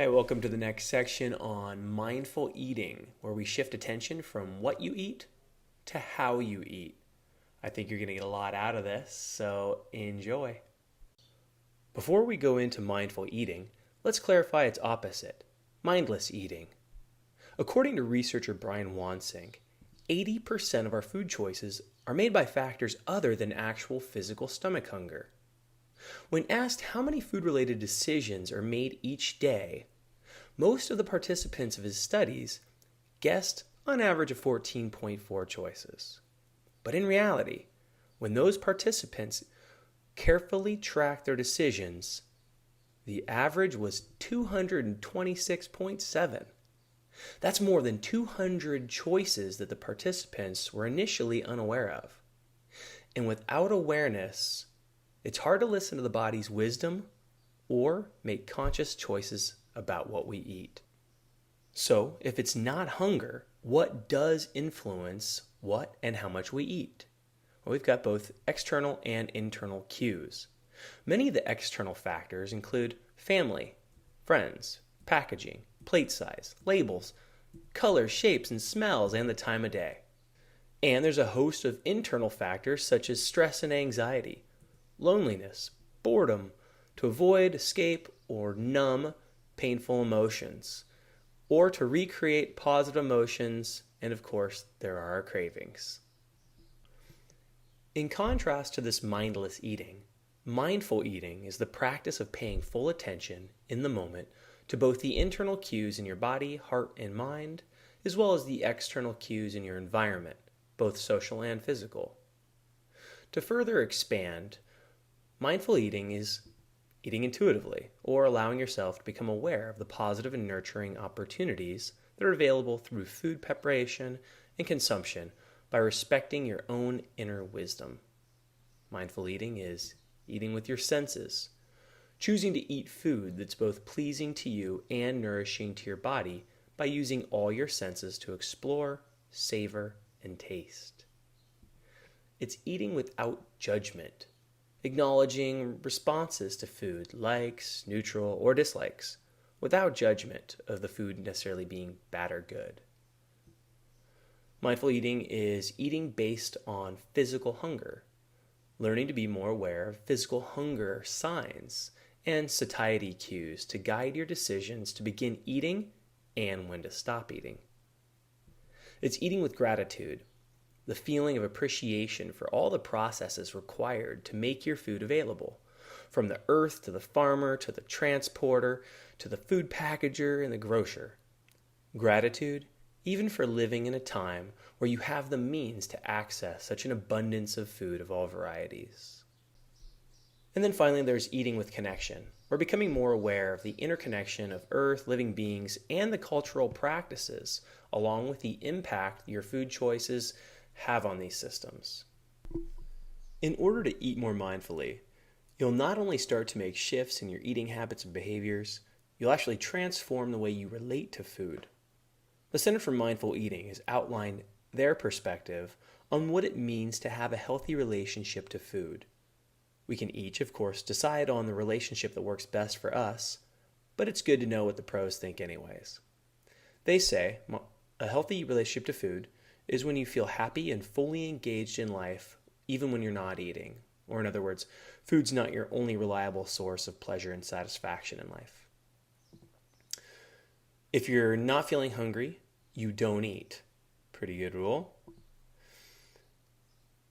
Hey, welcome to the next section on mindful eating, where we shift attention from what you eat to how you eat. I think you're going to get a lot out of this, so enjoy. Before we go into mindful eating, let's clarify its opposite, mindless eating. According to researcher Brian Wansink, 80% of our food choices are made by factors other than actual physical stomach hunger. When asked how many food-related decisions are made each day, most of the participants of his studies guessed on average of 14.4 choices. But in reality, when those participants carefully tracked their decisions, the average was 226.7. That's more than 200 choices that the participants were initially unaware of. And without awareness, it's hard to listen to the body's wisdom or make conscious choices about what we eat. So, if it's not hunger, what does influence what and how much we eat? Well, we've got both external and internal cues. Many of the external factors include family, friends, packaging, plate size, labels, colors, shapes, and smells, and the time of day. And there's a host of internal factors such as stress and anxiety, loneliness, boredom, to avoid, escape, or numb painful emotions, or to recreate positive emotions, and of course, there are our cravings. In contrast to this mindless eating, mindful eating is the practice of paying full attention in the moment to both the internal cues in your body, heart, and mind, as well as the external cues in your environment, both social and physical. To further expand, mindful eating is eating intuitively, or allowing yourself to become aware of the positive and nurturing opportunities that are available through food preparation and consumption by respecting your own inner wisdom. Mindful eating is eating with your senses, choosing to eat food that's both pleasing to you and nourishing to your body by using all your senses to explore, savor, and taste. It's eating without judgment, acknowledging responses to food, likes, neutral, or dislikes, without judgment of the food necessarily being bad or good. Mindful eating is eating based on physical hunger, learning to be more aware of physical hunger signs and satiety cues to guide your decisions to begin eating and when to stop eating. It's eating with gratitude, the feeling of appreciation for all the processes required to make your food available, from the earth to the farmer to the transporter to the food packager and the grocer. Gratitude, even for living in a time where you have the means to access such an abundance of food of all varieties. And then finally, there's eating with connection, or becoming more aware of the interconnection of earth, living beings, and the cultural practices, along with the impact your food choices have on these systems. In order to eat more mindfully, you'll not only start to make shifts in your eating habits and behaviors, you'll actually transform the way you relate to food. The Center for Mindful Eating has outlined their perspective on what it means to have a healthy relationship to food. We can each, of course, decide on the relationship that works best for us, but it's good to know what the pros think anyways. They say a healthy relationship to food is when you feel happy and fully engaged in life, even when you're not eating. Or in other words, food's not your only reliable source of pleasure and satisfaction in life. If you're not feeling hungry, you don't eat. Pretty good rule.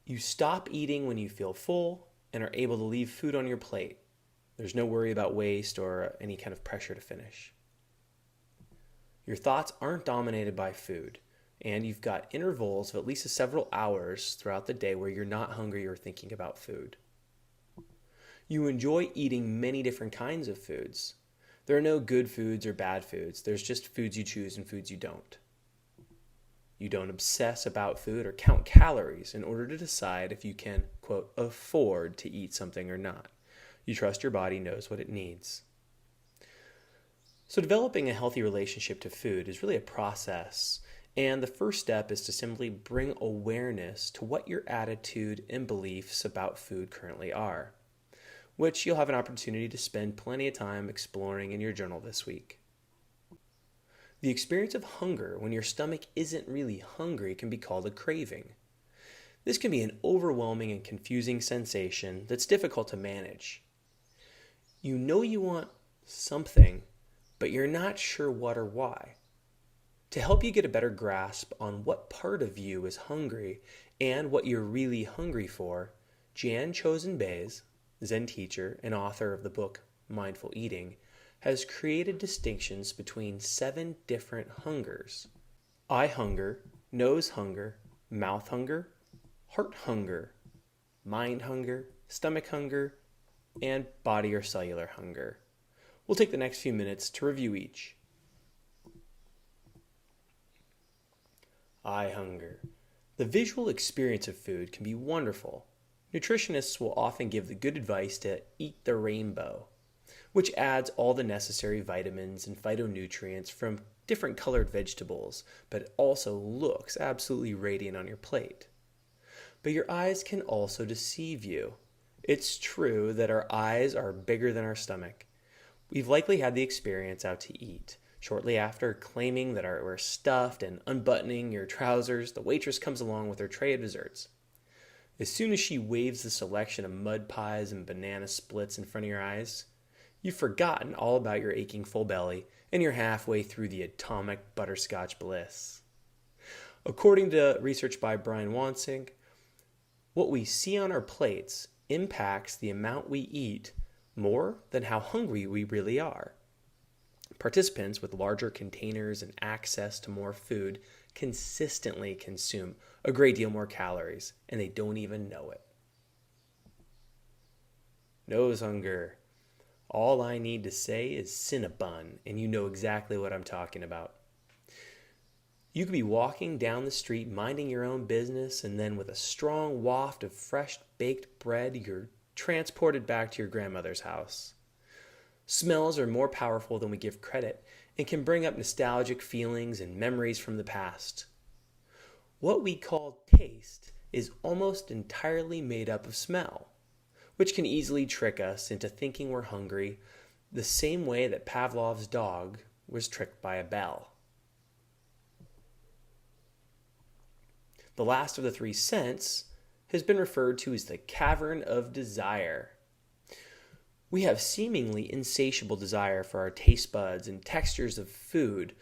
You stop eating when you feel full and are able to leave food on your plate. There's no worry about waste or any kind of pressure to finish. Your thoughts aren't dominated by food, and you've got intervals of at least several hours throughout the day where you're not hungry or thinking about food. You enjoy eating many different kinds of foods. There are no good foods or bad foods. There's just foods you choose and foods you don't. You don't obsess about food or count calories in order to decide if you can, quote, afford to eat something or not. You trust your body knows what it needs. So developing a healthy relationship to food is really a process. And the first step is to simply bring awareness to what your attitude and beliefs about food currently are, which you'll have an opportunity to spend plenty of time exploring in your journal this week. The experience of hunger when your stomach isn't really hungry can be called a craving. This can be an overwhelming and confusing sensation that's difficult to manage. You know you want something, but you're not sure what or why. To help you get a better grasp on what part of you is hungry and what you're really hungry for, Jan Chozen Bays, Zen teacher and author of the book Mindful Eating, has created distinctions between 7 different hungers: eye hunger, nose hunger, mouth hunger, heart hunger, mind hunger, stomach hunger, and body or cellular hunger. We'll take the next few minutes to review each. Eye hunger. The visual experience of food can be wonderful. Nutritionists will often give the good advice to eat the rainbow, which adds all the necessary vitamins and phytonutrients from different colored vegetables, but also looks absolutely radiant on your plate. But your eyes can also deceive you. It's true that our eyes are bigger than our stomach. We've likely had the experience out to eat. Shortly after claiming that we're stuffed and unbuttoning your trousers, the waitress comes along with her tray of desserts. As soon as she waves the selection of mud pies and banana splits in front of your eyes, you've forgotten all about your aching full belly, and you're halfway through the atomic butterscotch bliss. According to research by Brian Wansink, what we see on our plates impacts the amount we eat more than how hungry we really are. Participants with larger containers and access to more food consistently consume a great deal more calories, and they don't even know it. Nose hunger. All I need to say is Cinnabon, and you know exactly what I'm talking about. You could be walking down the street minding your own business, and then with a strong waft of fresh baked bread, you're transported back to your grandmother's house. Smells are more powerful than we give credit and can bring up nostalgic feelings and memories from the past. What we call taste is almost entirely made up of smell, which can easily trick us into thinking we're hungry, the same way that Pavlov's dog was tricked by a bell. The last of the 3 scents has been referred to as the cavern of desire. We have seemingly insatiable desire for our taste buds and textures of food,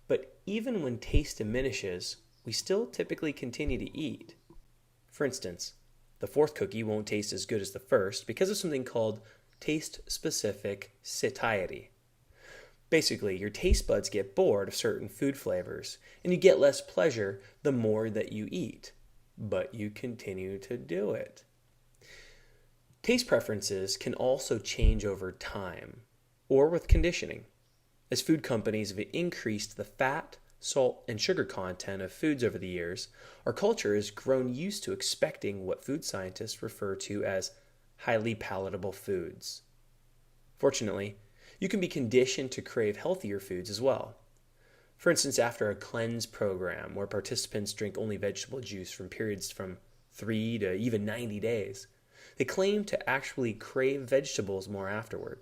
but even when taste diminishes, we still typically continue to eat. For instance, the 4th cookie won't taste as good as the first because of something called taste-specific satiety. Basically, your taste buds get bored of certain food flavors, and you get less pleasure the more that you eat, but you continue to do it. Taste preferences can also change over time, or with conditioning. As food companies have increased the fat, salt, and sugar content of foods over the years, our culture has grown used to expecting what food scientists refer to as highly palatable foods. Fortunately, you can be conditioned to crave healthier foods as well. For instance, after a cleanse program where participants drink only vegetable juice from periods from 3 to even 90 days, they claim to actually crave vegetables more afterward.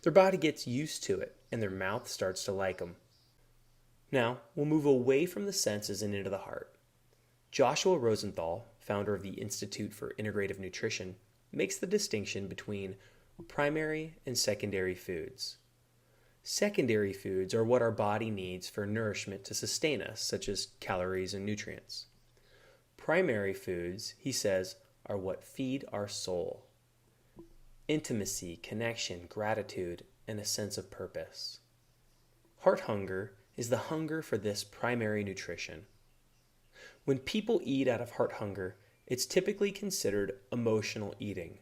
Their body gets used to it, and their mouth starts to like them. Now, we'll move away from the senses and into the heart. Joshua Rosenthal, founder of the Institute for Integrative Nutrition, makes the distinction between primary and secondary foods. Secondary foods are what our body needs for nourishment to sustain us, such as calories and nutrients. Primary foods, he says, are what feed our soul. Intimacy, connection, gratitude, and a sense of purpose. Heart hunger is the hunger for this primary nutrition. When people eat out of heart hunger, it's typically considered emotional eating.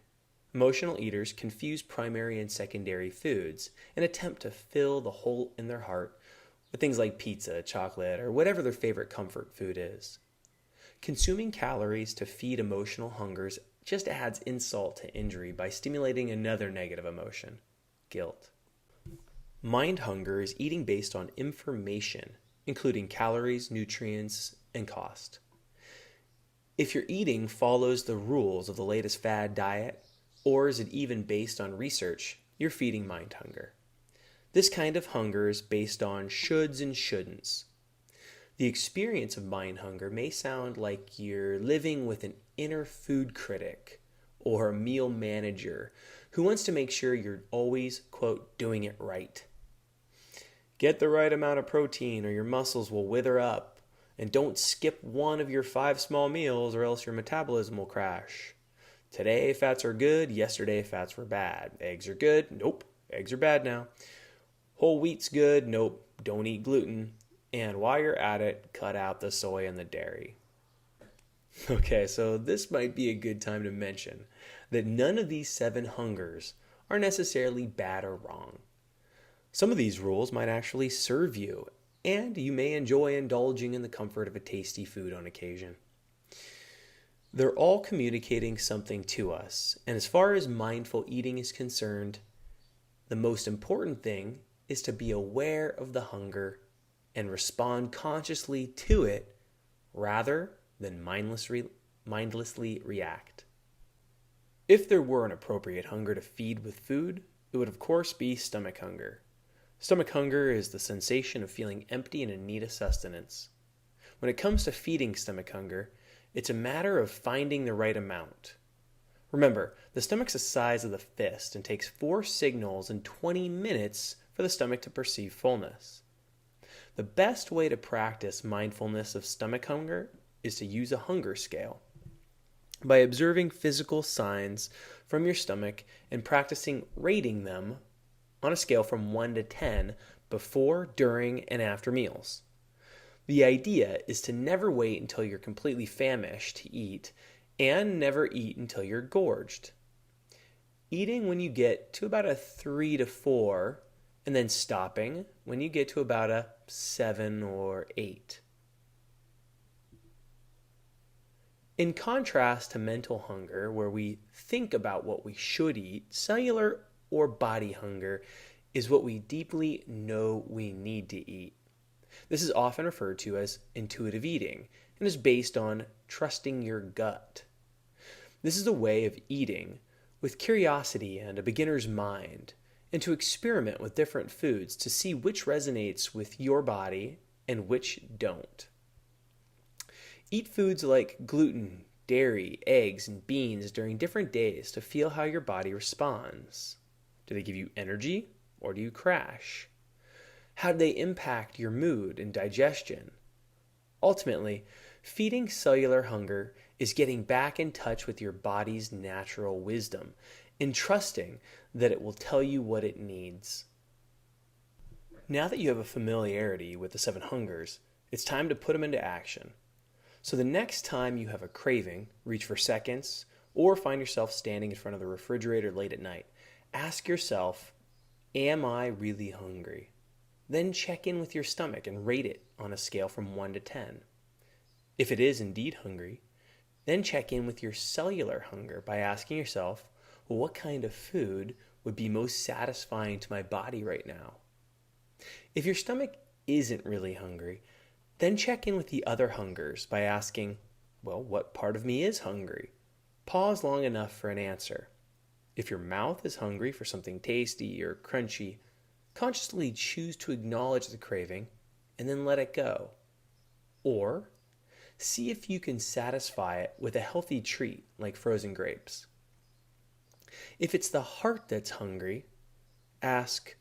Emotional eaters confuse primary and secondary foods and attempt to fill the hole in their heart with things like pizza, chocolate, or whatever their favorite comfort food is. Consuming calories to feed emotional hungers just adds insult to injury by stimulating another negative emotion, guilt. Mind hunger is eating based on information, including calories, nutrients, and cost. If your eating follows the rules of the latest fad diet, or is it even based on research, you're feeding mind hunger. This kind of hunger is based on shoulds and shouldn'ts. The experience of mind hunger may sound like you're living with an inner food critic or a meal manager who wants to make sure you're always, quote, doing it right. Get the right amount of protein or your muscles will wither up, and don't skip one of your 5 small meals or else your metabolism will crash. Today fats are good, yesterday fats were bad. Eggs are good, nope, eggs are bad now. Whole wheat's good, nope, don't eat gluten. And while you're at it, cut out the soy and the dairy. Okay, so this might be a good time to mention that none of these 7 hungers are necessarily bad or wrong. Some of these rules might actually serve you, and you may enjoy indulging in the comfort of a tasty food on occasion. They're all communicating something to us, and as far as mindful eating is concerned, the most important thing is to be aware of the hunger and respond consciously to it rather than mindlessly react. If there were an appropriate hunger to feed with food, it would of course be stomach hunger. Stomach hunger is the sensation of feeling empty and in need of sustenance. When it comes to feeding stomach hunger, it's a matter of finding the right amount. Remember, the stomach's the size of the fist and takes 4 signals in 20 minutes for the stomach to perceive fullness. The best way to practice mindfulness of stomach hunger is to use a hunger scale. By observing physical signs from your stomach and practicing rating them on a scale from 1 to 10 before, during, and after meals. The idea is to never wait until you're completely famished to eat and never eat until you're gorged. Eating when you get to about a 3 to 4 and then stopping when you get to about a 7 or 8. In contrast to mental hunger, where we think about what we should eat, cellular or body hunger is what we deeply know we need to eat. This is often referred to as intuitive eating and is based on trusting your gut. This is a way of eating with curiosity and a beginner's mind, and to experiment with different foods to see which resonates with your body and which don't. Eat foods like gluten, dairy, eggs, and beans during different days to feel how your body responds. Do they give you energy or do you crash? How do they impact your mood and digestion? Ultimately, feeding cellular hunger is getting back in touch with your body's natural wisdom and trusting that it will tell you what it needs. Now that you have a familiarity with the 7 hungers, it's time to put them into action. So the next time you have a craving, reach for seconds, or find yourself standing in front of the refrigerator late at night, ask yourself, am I really hungry? Then check in with your stomach and rate it on a scale from 1 to 10. If it is indeed hungry, then check in with your cellular hunger by asking yourself, well, what kind of food would be most satisfying to my body right now? If your stomach isn't really hungry, then check in with the other hungers by asking, well, what part of me is hungry? Pause long enough for an answer. If your mouth is hungry for something tasty or crunchy, consciously choose to acknowledge the craving and then let it go. Or see if you can satisfy it with a healthy treat like frozen grapes. If it's the heart that's hungry, ask,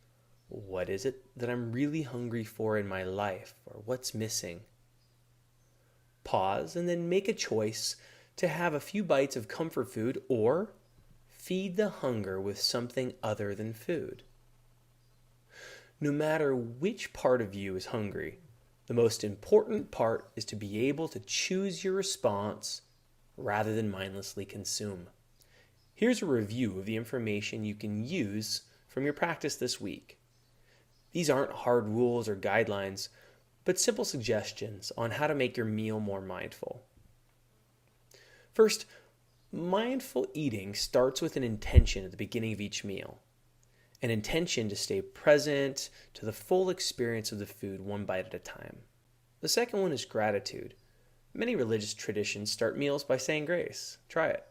what is it that I'm really hungry for in my life, or what's missing? Pause and then make a choice to have a few bites of comfort food or feed the hunger with something other than food. No matter which part of you is hungry, the most important part is to be able to choose your response rather than mindlessly consume. Here's a review of the information you can use from your practice this week. These aren't hard rules or guidelines, but simple suggestions on how to make your meal more mindful. First, mindful eating starts with an intention at the beginning of each meal. An intention to stay present to the full experience of the food one bite at a time. The second one is gratitude. Many religious traditions start meals by saying grace. Try it.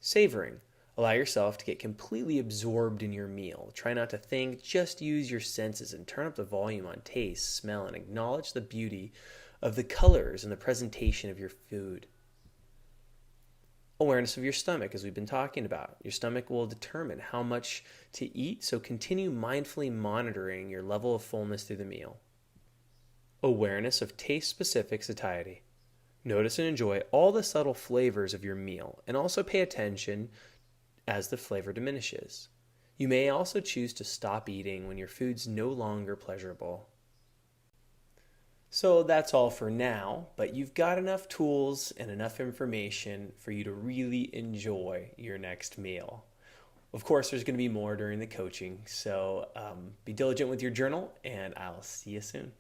Savoring, Allow yourself to get completely absorbed in your meal. Try not to think, just use your senses and turn up the volume on taste, smell, and acknowledge the beauty of the colors and the presentation of your food. Awareness of your stomach, as we've been talking about. Your stomach will determine how much to eat, so continue mindfully monitoring your level of fullness through the meal. Awareness of taste-specific satiety. Notice and enjoy all the subtle flavors of your meal, and also pay attention as the flavor diminishes. You may also choose to stop eating when your food's no longer pleasurable. So that's all for now, but you've got enough tools and enough information for you to really enjoy your next meal. Of course, there's going to be more during the coaching, so be diligent with your journal, and I'll see you soon.